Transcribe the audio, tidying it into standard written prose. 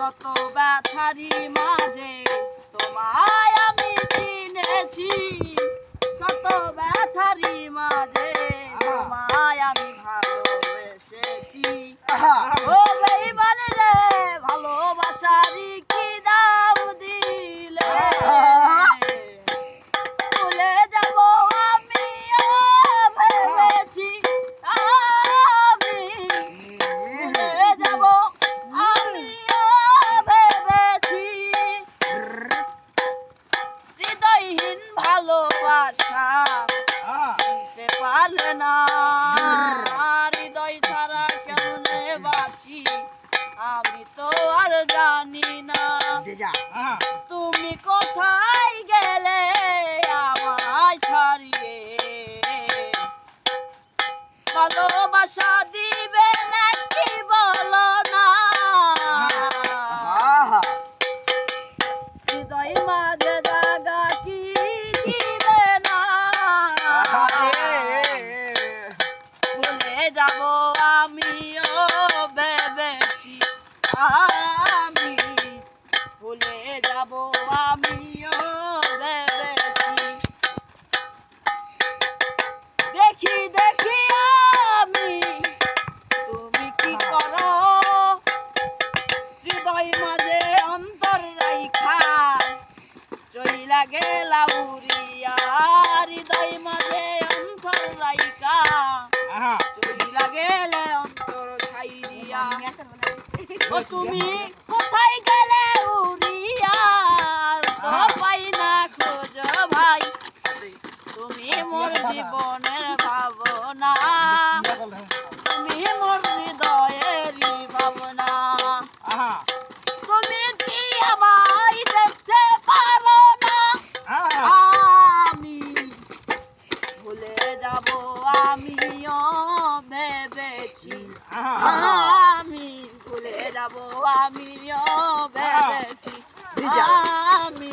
শত ব্যথারি মাঝে তোমায় আমি চিনেছি, শত ব্যথারি মাঝে তোমায় আমি ভালোবেসেছি। ও বেঈমান রে ভালোবাসারই কি দাম দিলে, ভুলে যাব আমিও ভেবেছি, আমি ভুলে যাব আমিও ভেবেছি। হৃদয়হীন ভালোবাসা দিতে পারলে না, হৃদয় ছাড়া কেমনে বাঁচি আমি তো আর জানি না। তুমি কোথায় গেলে আমায় ছাড়িয়ে, ভালোবাসা দিবে নাকি বলো না, হৃদয় মাঝে জায়গা কি দিবে না। ভুলে যাব আমিও ভেবেছি, আমি ভুলে যাব আমিও ভেবেছি। দেখি দেখি আমি তুমি কি করো, হৃদয় মাঝে অন্তর রাইখা চইলা গেলা উড়িয়া, হৃদয় মাঝে অন্তর রাইখা চইলা গেলে অন্তর ছাইরিয়া। ও তুমি কোথায় গেলে উড়িয়া, তো পাই না খোঁজ ভাই, তুমি মোর জীবনের ভাবনা, তুমি মোর হৃদয়েরই ভাবনা। তুমি কি আমায় দেখতে পারো না, আমি ভুলে যাব আমিও ভেবেছি, আমি ভুলে যাব আমিও ভেবেছি, আমি